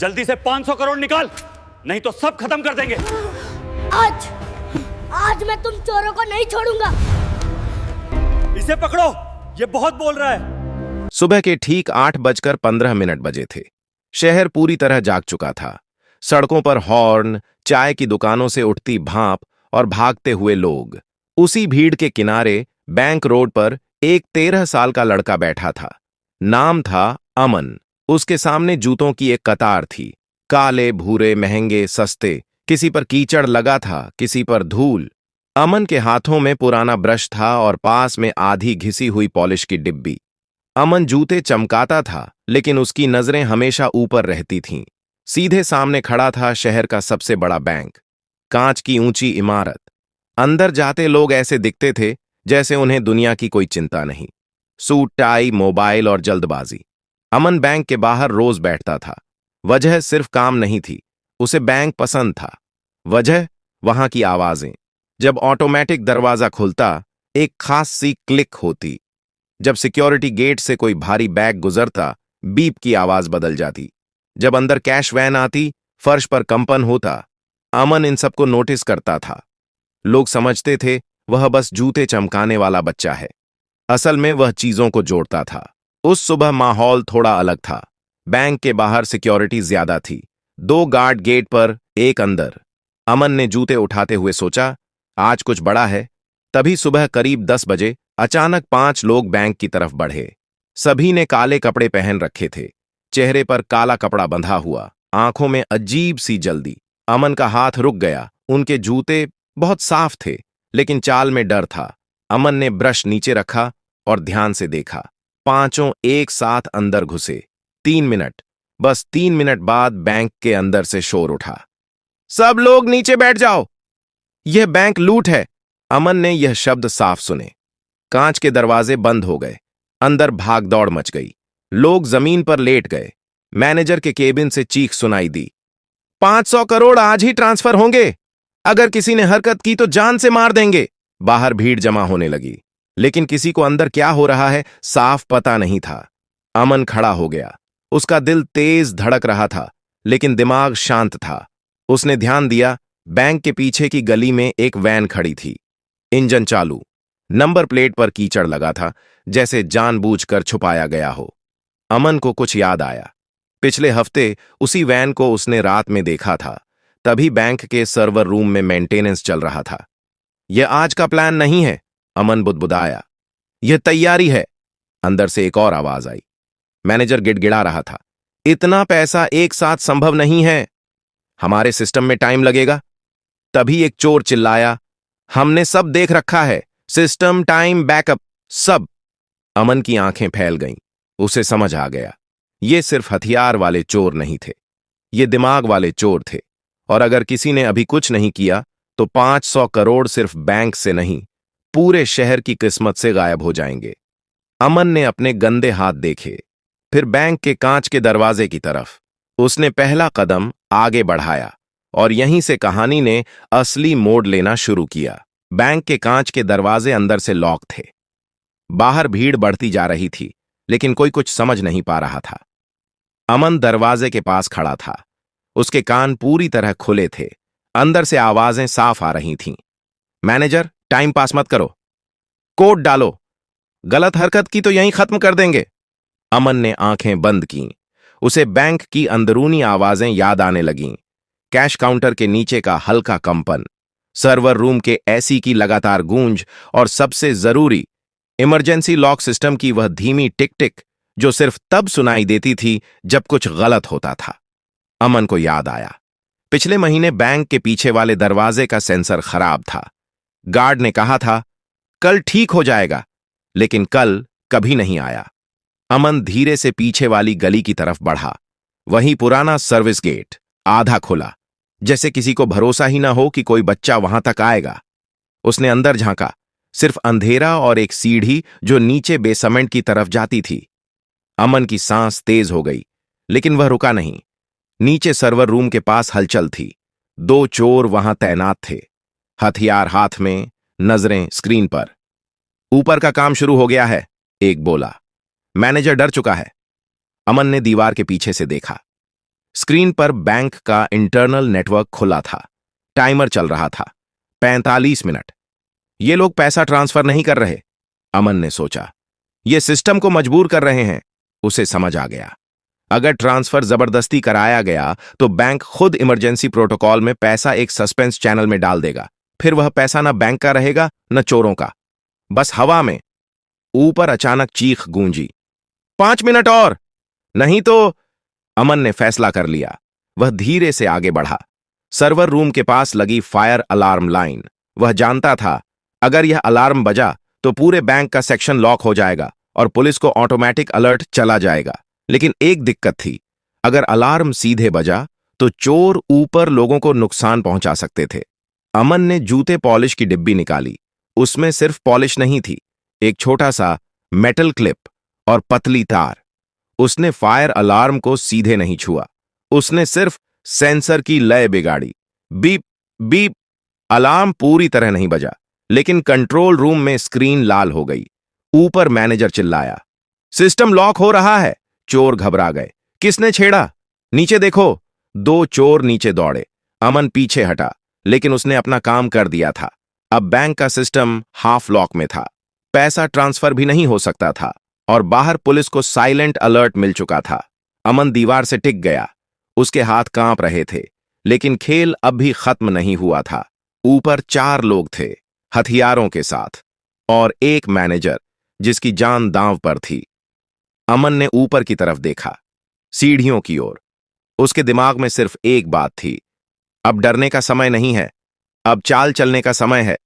जल्दी से 500 करोड़ निकाल, नहीं तो सब खत्म कर देंगे। आज आज मैं तुम चोरों को नहीं छोड़ूंगा। इसे पकड़ो, ये बहुत बोल रहा है। सुबह के ठीक 8:15 बजे थे। शहर पूरी तरह जाग चुका था। सड़कों पर हॉर्न, चाय की दुकानों से उठती भाप और भागते हुए लोग। उसी भीड़ के किनारे बैंक रोड पर एक 13 साल का लड़का बैठा था। नाम था अमन। उसके सामने जूतों की एक कतार थी, काले, भूरे, महंगे, सस्ते। किसी पर कीचड़ लगा था, किसी पर धूल। अमन के हाथों में पुराना ब्रश था और पास में आधी घिसी हुई पॉलिश की डिब्बी। अमन जूते चमकाता था, लेकिन उसकी नजरें हमेशा ऊपर रहती थीं। सीधे सामने खड़ा था शहर का सबसे बड़ा बैंक, कांच की ऊंची इमारत। अंदर जाते लोग ऐसे दिखते थे जैसे उन्हें दुनिया की कोई चिंता नहीं। सूट, टाई, मोबाइल और जल्दबाजी। अमन बैंक के बाहर रोज बैठता था। वजह सिर्फ काम नहीं थी, उसे बैंक पसंद था। वजह वहां की आवाजें। जब ऑटोमेटिक दरवाजा खुलता, एक खास सी क्लिक होती। जब सिक्योरिटी गेट से कोई भारी बैग गुजरता, बीप की आवाज बदल जाती। जब अंदर कैश वैन आती, फर्श पर कंपन होता। अमन इन सबको नोटिस करता था। लोग समझते थे वह बस जूते चमकाने वाला बच्चा है। असल में वह चीजों को जोड़ता था। उस सुबह माहौल थोड़ा अलग था। बैंक के बाहर सिक्योरिटी ज्यादा थी। 2 गार्ड गेट पर, एक अंदर। अमन ने जूते उठाते हुए सोचा, आज कुछ बड़ा है। तभी सुबह करीब 10 बजे अचानक 5 लोग बैंक की तरफ बढ़े। सभी ने काले कपड़े पहन रखे थे, चेहरे पर काला कपड़ा बंधा हुआ, आंखों में अजीब सी जल्दी। अमन का हाथ रुक गया। उनके जूते बहुत साफ थे, लेकिन चाल में डर था। अमन ने ब्रश नीचे रखा और ध्यान से देखा। 5 एक साथ अंदर घुसे। 3 मिनट, बस 3 मिनट बाद बैंक के अंदर से शोर उठा, सब लोग नीचे बैठ जाओ, यह बैंक लूट है। अमन ने यह शब्द साफ सुने। कांच के दरवाजे बंद हो गए। अंदर भागदौड़ मच गई। लोग जमीन पर लेट गए। मैनेजर के केबिन से चीख सुनाई दी, 500 करोड़ आज ही ट्रांसफर होंगे। अगर किसी ने हरकत की तो जान से मार देंगे। बाहर भीड़ जमा होने लगी, लेकिन किसी को अंदर क्या हो रहा है साफ पता नहीं था। अमन खड़ा हो गया। उसका दिल तेज धड़क रहा था, लेकिन दिमाग शांत था। उसने ध्यान दिया, बैंक के पीछे की गली में एक वैन खड़ी थी। इंजन चालू, नंबर प्लेट पर कीचड़ लगा था, जैसे जानबूझकर छुपाया गया हो। अमन को कुछ याद आया। पिछले हफ्ते उसी वैन को उसने रात में देखा था। तभी बैंक के सर्वर रूम में मेंटेनेंस चल रहा था। यह आज का प्लान नहीं है, अमन बुदबुदाया। यह तैयारी है। अंदर से एक और आवाज आई। मैनेजर गिड़गिड़ा रहा था, इतना पैसा एक साथ संभव नहीं है, हमारे सिस्टम में टाइम लगेगा। तभी एक चोर चिल्लाया, हमने सब देख रखा है, सिस्टम, टाइम, बैकअप, सब। अमन की आंखें फैल गईं। उसे समझ आ गया, ये सिर्फ हथियार वाले चोर नहीं थे, ये दिमाग वाले चोर थे। और अगर किसी ने अभी कुछ नहीं किया तो 500 करोड़ सिर्फ बैंक से नहीं, पूरे शहर की किस्मत से गायब हो जाएंगे। अमन ने अपने गंदे हाथ देखे, फिर बैंक के कांच के दरवाजे की तरफ। उसने पहला कदम आगे बढ़ाया और यहीं से कहानी ने असली मोड़ लेना शुरू किया। बैंक के कांच के दरवाजे अंदर से लॉक थे। बाहर भीड़ बढ़ती जा रही थी, लेकिन कोई कुछ समझ नहीं पा रहा था। अमन दरवाजे के पास खड़ा था। उसके कान पूरी तरह खुले थे। अंदर से आवाजें साफ आ रही थीं, मैनेजर, टाइम पास मत करो, कोड डालो, गलत हरकत की तो यहीं खत्म कर देंगे। अमन ने आंखें बंद कीं। उसे बैंक की अंदरूनी आवाजें याद आने लगीं। कैश काउंटर के नीचे का हल्का कंपन, सर्वर रूम के एसी की लगातार गूंज और सबसे जरूरी, इमरजेंसी लॉक सिस्टम की वह धीमी टिक टिक जो सिर्फ तब सुनाई देती थी जब कुछ गलत होता था। अमन को याद आया, पिछले महीने बैंक के पीछे वाले दरवाजे का सेंसर खराब था। गार्ड ने कहा था कल ठीक हो जाएगा, लेकिन कल कभी नहीं आया। अमन धीरे से पीछे वाली गली की तरफ बढ़ा। वहीं पुराना सर्विस गेट, आधा खुला, जैसे किसी को भरोसा ही ना हो कि कोई बच्चा वहां तक आएगा। उसने अंदर झांका, सिर्फ अंधेरा और एक सीढ़ी जो नीचे बेसमेंट की तरफ जाती थी। अमन की सांस तेज हो गई, लेकिन वह रुका नहीं। नीचे सर्वर रूम के पास हलचल थी। 2 चोर वहां तैनात थे, हथियार हाथ में, नजरें स्क्रीन पर। ऊपर का काम शुरू हो गया है, एक बोला। मैनेजर डर चुका है। अमन ने दीवार के पीछे से देखा। स्क्रीन पर बैंक का इंटरनल नेटवर्क खुला था। टाइमर चल रहा था। 45 मिनट। ये लोग पैसा ट्रांसफर नहीं कर रहे, अमन ने सोचा। ये सिस्टम को मजबूर कर रहे हैं। उसे समझ आ गया, अगर ट्रांसफर जबरदस्ती कराया गया तो बैंक खुद इमरजेंसी प्रोटोकॉल में पैसा एक सस्पेंस चैनल में डाल देगा। फिर वह पैसा न बैंक का रहेगा न चोरों का, बस हवा में। ऊपर अचानक चीख गूंजी, 5 मिनट और, नहीं तो। अमन ने फैसला कर लिया। वह धीरे से आगे बढ़ा। सर्वर रूम के पास लगी फायर अलार्म लाइन। वह जानता था, अगर यह अलार्म बजा तो पूरे बैंक का सेक्शन लॉक हो जाएगा और पुलिस को ऑटोमेटिक अलर्ट चला जाएगा। लेकिन एक दिक्कत थी, अगर अलार्म सीधे बजा तो चोर ऊपर लोगों को नुकसान पहुंचा सकते थे। अमन ने जूते पॉलिश की डिब्बी निकाली। उसमें सिर्फ पॉलिश नहीं थी, एक छोटा सा मेटल क्लिप और पतली तार। उसने फायर अलार्म को सीधे नहीं छुआ, उसने सिर्फ सेंसर की लय बिगाड़ी। Beep beep. अलार्म पूरी तरह नहीं बजा, लेकिन कंट्रोल रूम में स्क्रीन लाल हो गई। ऊपर मैनेजर चिल्लाया, सिस्टम लॉक हो रहा है। चोर घबरा गए। किसने छेड़ा? नीचे देखो। 2 चोर नीचे दौड़े। अमन पीछे हटा, लेकिन उसने अपना काम कर दिया था। अब बैंक का सिस्टम हाफ लॉक में था। पैसा ट्रांसफर भी नहीं हो सकता था और बाहर पुलिस को साइलेंट अलर्ट मिल चुका था। अमन दीवार से टिक गया। उसके हाथ कांप रहे थे, लेकिन खेल अब भी खत्म नहीं हुआ था। ऊपर 4 लोग थे, हथियारों के साथ, और एक मैनेजर जिसकी जान दांव पर थी। अमन ने ऊपर की तरफ देखा, सीढ़ियों की ओर। उसके दिमाग में सिर्फ एक बात थी, अब डरने का समय नहीं है, अब चाल चलने का समय है।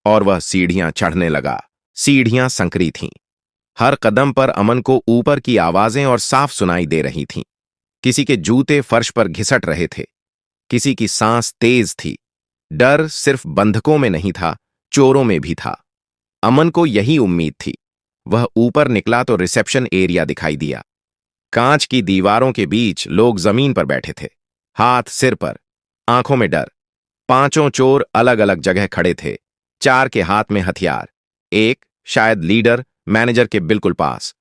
और वह सीढ़ियां चढ़ने लगा। सीढ़ियां संकरी थीं। हर कदम पर अमन को ऊपर की आवाजें और साफ सुनाई दे रही थीं। किसी के जूते फर्श पर घिसट रहे थे, किसी की सांस तेज थी। डर सिर्फ बंधकों में नहीं था, चोरों में भी था। अमन को यही उम्मीद थी। वह ऊपर निकला तो रिसेप्शन एरिया दिखाई दिया। कांच की दीवारों के बीच लोग जमीन पर बैठे थे, हाथ सिर पर, आंखों में डर। 5 चोर अलग अलग जगह खड़े थे, 4 के हाथ में हथियार। एक, शायद लीडर, मैनेजर के बिल्कुल पास।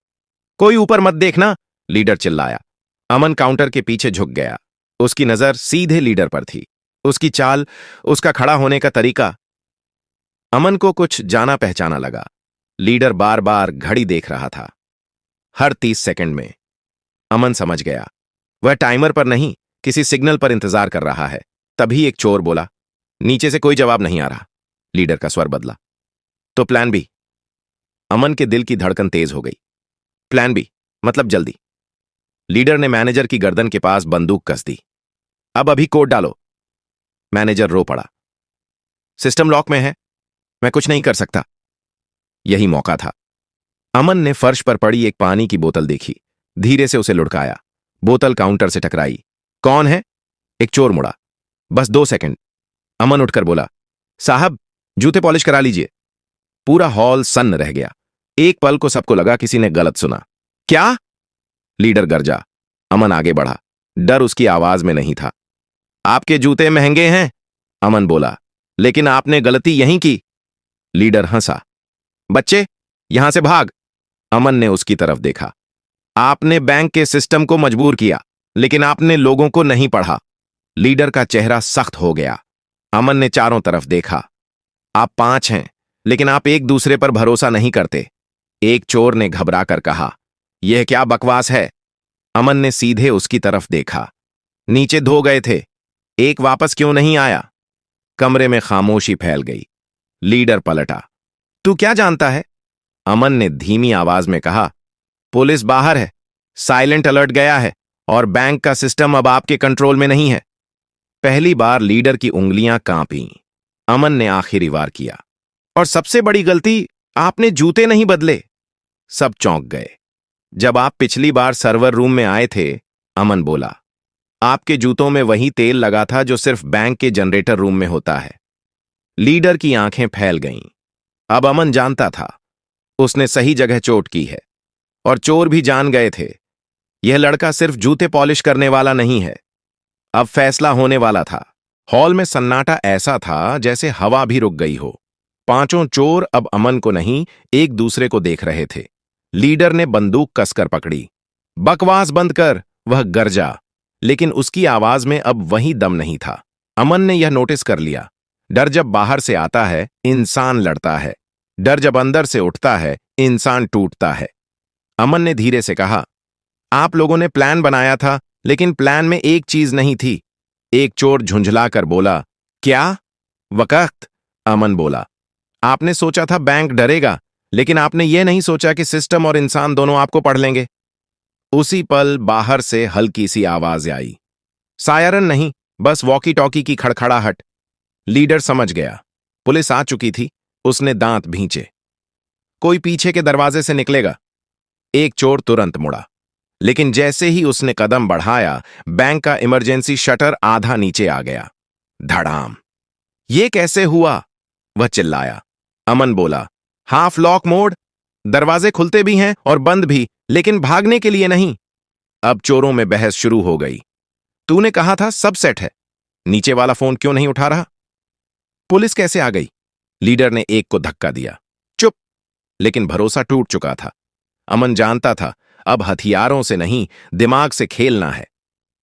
कोई ऊपर मत देखना, लीडर चिल्लाया। अमन काउंटर के पीछे झुक गया। उसकी नजर सीधे लीडर पर थी। उसकी चाल, उसका खड़ा होने का तरीका। अमन को कुछ जाना पहचाना लगा। लीडर बार बार घड़ी देख रहा था, हर 30 सेकंड में। अमन समझ गया, वह टाइमर पर नहीं, किसी सिग्नल पर इंतजार कर रहा है। तभी एक चोर बोला, नीचे से कोई जवाब नहीं आ रहा। लीडर का स्वर बदला, तो प्लान बी? अमन के दिल की धड़कन तेज हो गई। प्लान बी मतलब जल्दी। लीडर ने मैनेजर की गर्दन के पास बंदूक कस दी। अब अभी कोड डालो। मैनेजर रो पड़ा। सिस्टम लॉक में है, मैं कुछ नहीं कर सकता। यही मौका था। अमन ने फर्श पर पड़ी एक पानी की बोतल देखी, धीरे से उसे लुढ़काया। बोतल काउंटर से टकराई। कौन है? एक चोर मुड़ा। बस 2 सेकंड। अमन उठकर बोला, साहब जूते पॉलिश करा लीजिए। पूरा हॉल सन्न रह गया। एक पल को सबको लगा किसी ने गलत सुना। क्या? लीडर गरजा। अमन आगे बढ़ा। डर उसकी आवाज में नहीं था। आपके जूते महंगे हैं, अमन बोला, लेकिन आपने गलती यहीं की। लीडर हंसा। बच्चे यहां से भाग। अमन ने उसकी तरफ देखा। आपने बैंक के सिस्टम को मजबूर किया, लेकिन आपने लोगों को नहीं पढ़ा। लीडर का चेहरा सख्त हो गया। अमन ने चारों तरफ देखा। आप 5 हैं, लेकिन आप एक दूसरे पर भरोसा नहीं करते। एक चोर ने घबरा कर कहा, यह क्या बकवास है? अमन ने सीधे उसकी तरफ देखा। नीचे धो गए थे, एक वापस क्यों नहीं आया? कमरे में खामोशी फैल गई। लीडर पलटा। तू क्या जानता है? अमन ने धीमी आवाज में कहा, पुलिस बाहर है, साइलेंट अलर्ट गया है और बैंक का सिस्टम अब आपके कंट्रोल में नहीं है। पहली बार लीडर की उंगलियां कांपीं। अमन ने आखिरी बार किया। और सबसे बड़ी गलती, आपने जूते नहीं बदले। सब चौंक गए। जब आप पिछली बार सर्वर रूम में आए थे, अमन बोला, आपके जूतों में वही तेल लगा था जो सिर्फ बैंक के जनरेटर रूम में होता है। लीडर की आंखें फैल गईं। अब अमन जानता था, उसने सही जगह चोट की है। और चोर भी जान गए थे, यह लड़का सिर्फ जूते पॉलिश करने वाला नहीं है। अब फैसला होने वाला था। हॉल में सन्नाटा ऐसा था जैसे हवा भी रुक गई हो। 5 चोर अब अमन को नहीं, एक दूसरे को देख रहे थे। लीडर ने बंदूक कसकर पकड़ी। बकवास बंद कर, वह गरजा। लेकिन उसकी आवाज में अब वही दम नहीं था। अमन ने यह नोटिस कर लिया, डर जब बाहर से आता है इंसान लड़ता है, डर जब अंदर से उठता है इंसान टूटता है। अमन ने धीरे से कहा, आप लोगों ने प्लान बनाया था, लेकिन प्लान में एक चीज नहीं थी। एक चोर झुंझलाकर बोला, क्या? वक्त, अमन बोला, आपने सोचा था बैंक डरेगा, लेकिन आपने यह नहीं सोचा कि सिस्टम और इंसान दोनों आपको पढ़ लेंगे। उसी पल बाहर से हल्की सी आवाज आई, सायरन नहीं, बस वॉकी टॉकी की खड़खड़ाहट। लीडर समझ गया, पुलिस आ चुकी थी। उसने दांत भींचे, कोई पीछे के दरवाजे से निकलेगा। एक चोर तुरंत मुड़ा, लेकिन जैसे ही उसने कदम बढ़ाया, बैंक का इमरजेंसी शटर आधा नीचे आ गया। धड़ाम। ये कैसे हुआ? वह चिल्लाया। अमन बोला, हाफ लॉक मोड। दरवाजे खुलते भी हैं और बंद भी, लेकिन भागने के लिए नहीं। अब चोरों में बहस शुरू हो गई। तूने कहा था सब सेट है, नीचे वाला फोन क्यों नहीं उठा रहा? पुलिस कैसे आ गई? लीडर ने एक को धक्का दिया। चुप। लेकिन भरोसा टूट चुका था। अमन जानता था अब हथियारों से नहीं, दिमाग से खेलना है।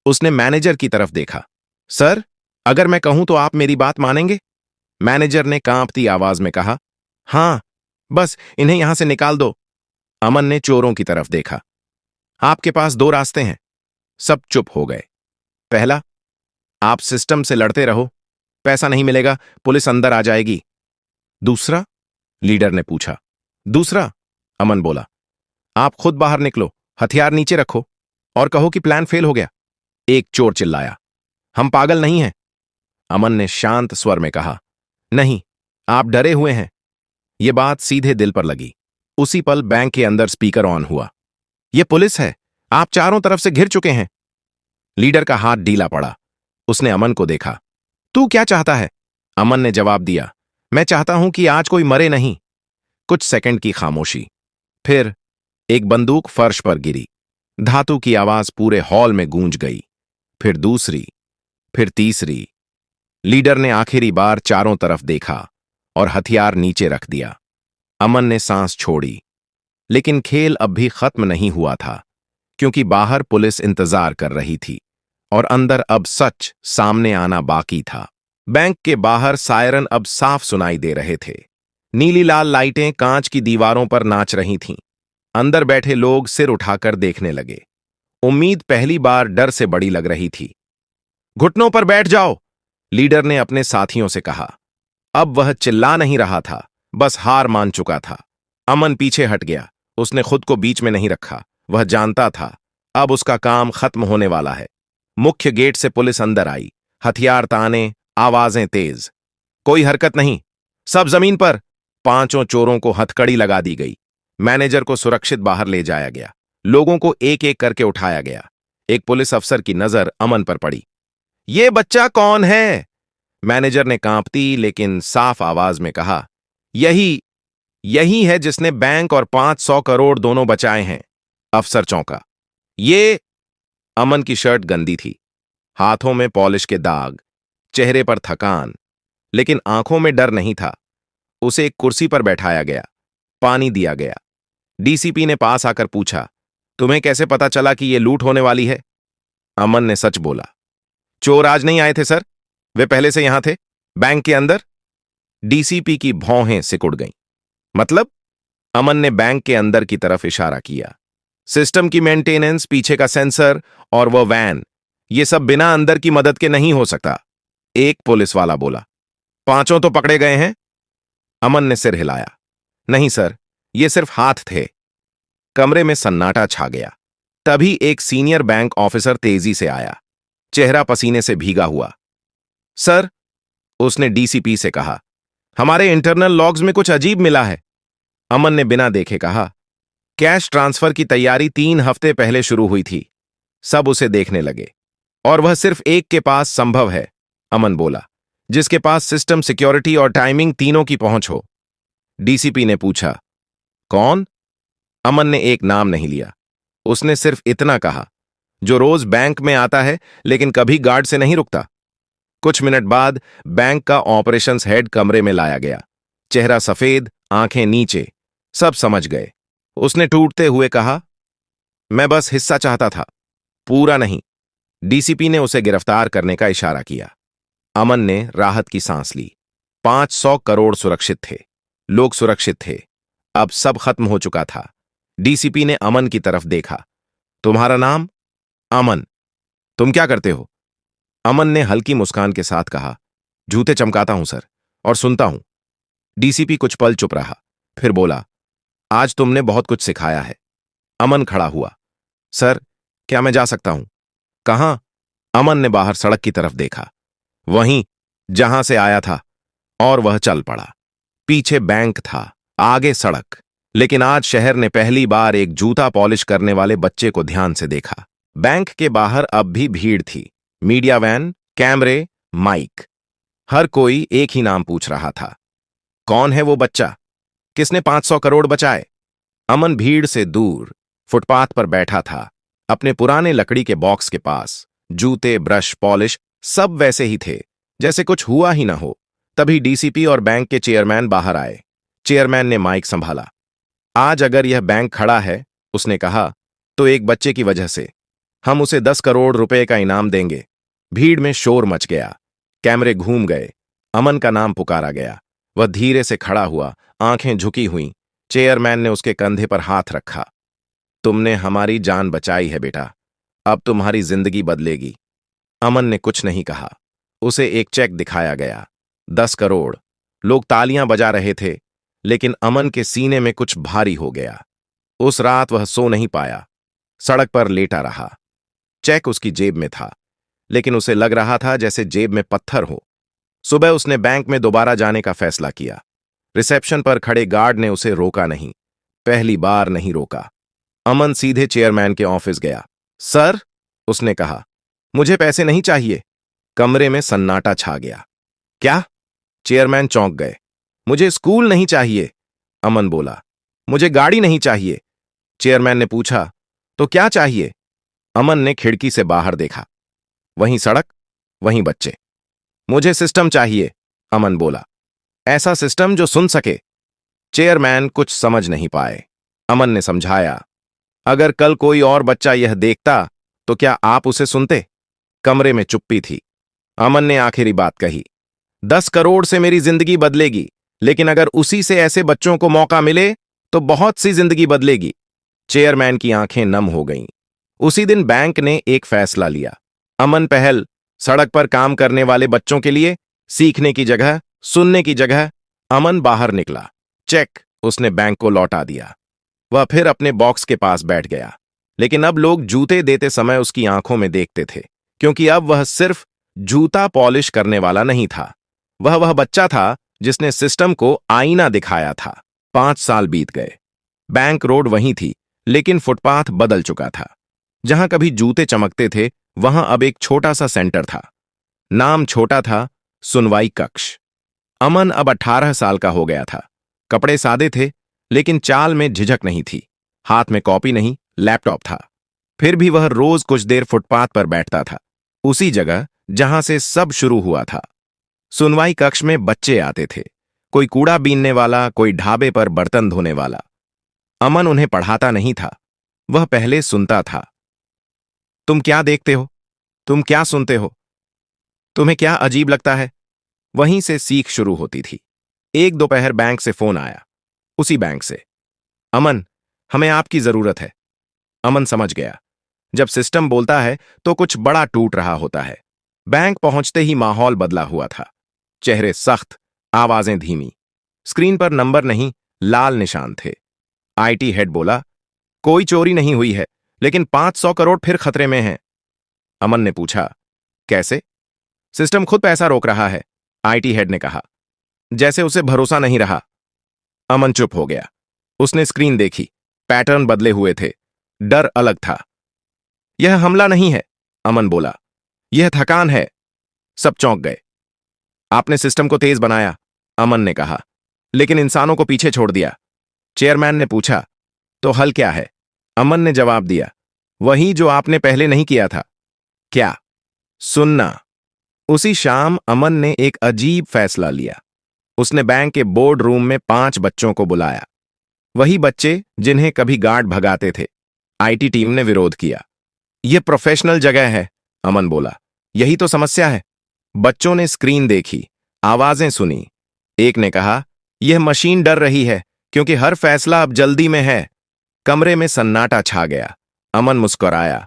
उसने मैनेजर की तरफ देखा। सर, अगर मैं कहूं तो आप मेरी बात मानेंगे? मैनेजर ने कांपती आवाज में कहा, हां, बस इन्हें यहां से निकाल दो। अमन ने चोरों की तरफ देखा। आपके पास दो रास्ते हैं। सब चुप हो गए। पहला, आप सिस्टम से लड़ते रहो, पैसा नहीं मिलेगा, पुलिस अंदर आ जाएगी। दूसरा? लीडर ने पूछा। दूसरा, अमन बोला, आप खुद बाहर निकलो, हथियार नीचे रखो और कहो कि प्लान फेल हो गया। एक चोर चिल्लाया, हम पागल नहीं हैं। अमन ने शांत स्वर में कहा, नहीं, आप डरे हुए हैं। यह बात सीधे दिल पर लगी। उसी पल बैंक के अंदर स्पीकर ऑन हुआ। यह पुलिस है, आप चारों तरफ से घिर चुके हैं। लीडर का हाथ ढीला पड़ा। उसने अमन को देखा। तू क्या चाहता है? अमन ने जवाब दिया, मैं चाहता हूं कि आज कोई मरे नहीं। कुछ सेकंड की खामोशी। फिर एक बंदूक फर्श पर गिरी। धातु की आवाज पूरे हॉल में गूंज गई। फिर दूसरी, फिर तीसरी। लीडर ने आखिरी बार चारों तरफ देखा और हथियार नीचे रख दिया। अमन ने सांस छोड़ी, लेकिन खेल अब भी खत्म नहीं हुआ था, क्योंकि बाहर पुलिस इंतजार कर रही थी और अंदर अब सच सामने आना बाकी था। बैंक के बाहर सायरन अब साफ सुनाई दे रहे थे। नीली लाल लाइटें कांच की दीवारों पर नाच रही थीं। अंदर बैठे लोग सिर उठाकर देखने लगे। उम्मीद पहली बार डर से बड़ी लग रही थी। घुटनों पर बैठ जाओ, लीडर ने अपने साथियों से कहा। अब वह चिल्ला नहीं रहा था, बस हार मान चुका था। अमन पीछे हट गया। उसने खुद को बीच में नहीं रखा। वह जानता था अब उसका काम खत्म होने वाला है। मुख्य गेट से पुलिस अंदर आई, हथियार ताने, आवाजें तेज। कोई हरकत नहीं, सब जमीन पर। पांचों चोरों को हथकड़ी लगा दी गई। मैनेजर को सुरक्षित बाहर ले जाया गया। लोगों को एक एक करके उठाया गया। एक पुलिस अफसर की नजर अमन पर पड़ी। ये बच्चा कौन है? मैनेजर ने कांपती लेकिन साफ आवाज में कहा, यही है जिसने बैंक और 500 करोड़ दोनों बचाए हैं। अफसर चौंका। ये? अमन की शर्ट गंदी थी, हाथों में पॉलिश के दाग, चेहरे पर थकान, लेकिन आंखों में डर नहीं था। उसे एक कुर्सी पर बैठाया गया, पानी दिया गया। डीसीपी ने पास आकर पूछा, तुम्हें कैसे पता चला कि यह लूट होने वाली है? अमन ने सच बोला, चोर आज नहीं आए थे सर, वे पहले से यहां थे, बैंक के अंदर। डीसीपी की भौहें सिकुड़ गईं। मतलब? अमन ने बैंक के अंदर की तरफ इशारा किया। सिस्टम की मेंटेनेंस, पीछे का सेंसर और वह वैन, ये सब बिना अंदर की मदद के नहीं हो सकता। एक पुलिस वाला बोला। पांचों तो पकड़े गए हैं? अमन ने सिर हिलाया। नहीं सर, ये सिर्फ हाथ थे। कमरे में सन्नाटा छा गया। तभी एक सीनियर बैंक ऑफिसर तेजी से आया, चेहरा पसीने से भीगा हुआ। सर, उसने डीसीपी से कहा, हमारे इंटरनल लॉग्स में कुछ अजीब मिला है। अमन ने बिना देखे कहा, कैश ट्रांसफर की तैयारी 3 हफ्ते पहले शुरू हुई थी। सब उसे देखने लगे, और वह सिर्फ एक के पास संभव है, अमन बोला, जिसके पास सिस्टम, सिक्योरिटी और टाइमिंग तीनों की पहुंच हो। डीसीपी ने पूछा, कौन? अमन ने एक नाम नहीं लिया। उसने सिर्फ इतना कहा, जो रोज बैंक में आता है लेकिन कभी गार्ड से नहीं रुकता। कुछ मिनट बाद बैंक का ऑपरेशंस हेड कमरे में लाया गया। चेहरा सफेद, आंखें नीचे। सब समझ गए। उसने टूटते हुए कहा, मैं बस हिस्सा चाहता था, पूरा नहीं। डीसीपी ने उसे गिरफ्तार करने का इशारा किया। अमन ने राहत की सांस ली। 500 करोड़ सुरक्षित थे, लोग सुरक्षित थे। अब सब खत्म हो चुका था। डीसीपी ने अमन की तरफ देखा। तुम्हारा नाम? अमन। तुम क्या करते हो? अमन ने हल्की मुस्कान के साथ कहा, जूते चमकाता हूं सर, और सुनता हूं। डीसीपी कुछ पल चुप रहा, फिर बोला, आज तुमने बहुत कुछ सिखाया है। अमन खड़ा हुआ। सर, क्या मैं जा सकता हूं? कहां? अमन ने बाहर सड़क की तरफ देखा। वहीं जहां से आया था, और वह चल पड़ा। पीछे बैंक था, आगे सड़क। लेकिन आज शहर ने पहली बार एक जूता पॉलिश करने वाले बच्चे को ध्यान से देखा। बैंक के बाहर अब भी भीड़ थी। मीडिया वैन, कैमरे, माइक। हर कोई एक ही नाम पूछ रहा था, कौन है वो बच्चा? किसने 500 करोड़ बचाए? अमन भीड़ से दूर फुटपाथ पर बैठा था, अपने पुराने लकड़ी के बॉक्स के पास। जूते, ब्रश, पॉलिश सब वैसे ही थे, जैसे कुछ हुआ ही ना हो। तभी डीसीपी और बैंक के चेयरमैन बाहर आए। चेयरमैन ने माइक संभाला। आज अगर यह बैंक खड़ा है, उसने कहा, तो एक बच्चे की वजह से। हम उसे 10 करोड़ रुपए का इनाम देंगे। भीड़ में शोर मच गया, कैमरे घूम गए। अमन का नाम पुकारा गया। वह धीरे से खड़ा हुआ, आंखें झुकी हुईं। चेयरमैन ने उसके कंधे पर हाथ रखा। तुमने हमारी जान बचाई है बेटा, अब तुम्हारी जिंदगी बदलेगी। अमन ने कुछ नहीं कहा। उसे एक चेक दिखाया गया, 10 करोड़। लोग तालियां बजा रहे थे, लेकिन अमन के सीने में कुछ भारी हो गया। उस रात वह सो नहीं पाया, सड़क पर लेटा रहा। चेक उसकी जेब में था, लेकिन उसे लग रहा था जैसे जेब में पत्थर हो। सुबह उसने बैंक में दोबारा जाने का फैसला किया। रिसेप्शन पर खड़े गार्ड ने उसे रोका नहीं, पहली बार नहीं रोका। अमन सीधे चेयरमैन के ऑफिस गया। सर, उसने कहा, मुझे पैसे नहीं चाहिए। कमरे में सन्नाटा छा गया। क्या? चेयरमैन चौंक गए। मुझे स्कूल नहीं चाहिए, अमन बोला। मुझे गाड़ी नहीं चाहिए। चेयरमैन ने पूछा, तो क्या चाहिए? अमन ने खिड़की से बाहर देखा। वहीं सड़क, वहीं बच्चे। मुझे सिस्टम चाहिए, अमन बोला। ऐसा सिस्टम जो सुन सके। चेयरमैन कुछ समझ नहीं पाए। अमन ने समझाया, अगर कल कोई और बच्चा यह देखता तो क्या आप उसे सुनते? कमरे में चुप्पी थी। अमन ने आखिरी बात कही, 10 करोड़ से मेरी जिंदगी बदलेगी, लेकिन अगर उसी से ऐसे बच्चों को मौका मिले तो बहुत सी जिंदगी बदलेगी। चेयरमैन की आंखें नम हो गईं। उसी दिन बैंक ने एक फैसला लिया। अमन पहल, सड़क पर काम करने वाले बच्चों के लिए, सीखने की जगह, सुनने की जगह। अमन बाहर निकला। चेक उसने बैंक को लौटा दिया। वह फिर अपने बॉक्स के पास बैठ गया। लेकिन अब लोग जूते देते समय उसकी आंखों में देखते थे, क्योंकि अब वह सिर्फ जूता पॉलिश करने वाला नहीं था। वह बच्चा था जिसने सिस्टम को आईना दिखाया था। 5 साल बीत गए। बैंक रोड वहीं थी, लेकिन फुटपाथ बदल चुका था। जहां कभी जूते चमकते थे, वहां अब एक छोटा सा सेंटर था। नाम छोटा था, सुनवाई कक्ष। अमन अब 18 साल का हो गया था। कपड़े सादे थे, लेकिन चाल में झिझक नहीं थी। हाथ में कॉपी नहीं, लैपटॉप था। फिर भी वह रोज कुछ देर फुटपाथ पर बैठता था, उसी जगह जहां से सब शुरू हुआ था। सुनवाई कक्ष में बच्चे आते थे, कोई कूड़ा बीनने वाला, कोई ढाबे पर बर्तन धोने वाला। अमन उन्हें पढ़ाता नहीं था, वह पहले सुनता था। तुम क्या देखते हो? तुम क्या सुनते हो? तुम्हें क्या अजीब लगता है? वहीं से सीख शुरू होती थी। एक दोपहर बैंक से फोन आया, उसी बैंक से। अमन, हमें आपकी जरूरत है। अमन समझ गया, जब सिस्टम बोलता है तो कुछ बड़ा टूट रहा होता है। बैंक पहुंचते ही माहौल बदला हुआ था। चेहरे सख्त, आवाजें धीमी। स्क्रीन पर नंबर नहीं, लाल निशान थे। आईटी हेड बोला, कोई चोरी नहीं हुई है, लेकिन 500 करोड़ फिर खतरे में हैं। अमन ने पूछा, कैसे? सिस्टम खुद पैसा रोक रहा है, आईटी हेड ने कहा, जैसे उसे भरोसा नहीं रहा। अमन चुप हो गया। उसने स्क्रीन देखी, पैटर्न बदले हुए थे, डर अलग था। यह हमला नहीं है, अमन बोला, यह थकान है। सब चौंक गए। आपने सिस्टम को तेज बनाया, अमन ने कहा, लेकिन इंसानों को पीछे छोड़ दिया। चेयरमैन ने पूछा, तो हल क्या है? अमन ने जवाब दिया, वही जो आपने पहले नहीं किया था। क्या? सुनना। उसी शाम अमन ने एक अजीब फैसला लिया। उसने बैंक के बोर्ड रूम में 5 बच्चों को बुलाया। वही बच्चे जिन्हें कभी गार्ड भगाते थे। आईटी टीम ने विरोध किया। यह प्रोफेशनल जगह है, अमन बोला। यही तो समस्या है। बच्चों ने स्क्रीन देखी, आवाजें सुनी। एक ने कहा, यह मशीन डर रही है क्योंकि हर फैसला अब जल्दी में है। कमरे में सन्नाटा छा गया। अमन मुस्कुराया।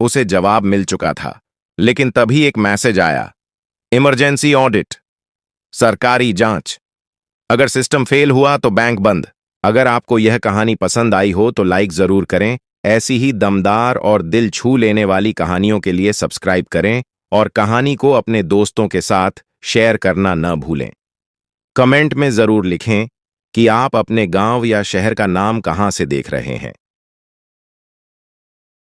उसे जवाब मिल चुका था, लेकिन तभी एक मैसेज आया, इमरजेंसी ऑडिट, सरकारी जांच। अगर सिस्टम फेल हुआ तो बैंक बंद। अगर आपको यह कहानी पसंद आई हो तो लाइक जरूर करें। ऐसी ही दमदार और दिल छू लेने वाली कहानियों के लिए सब्सक्राइब करें और कहानी को अपने दोस्तों के साथ शेयर करना न भूलें। कमेंट में जरूर लिखें कि आप अपने गांव या शहर का नाम कहां से देख रहे हैं।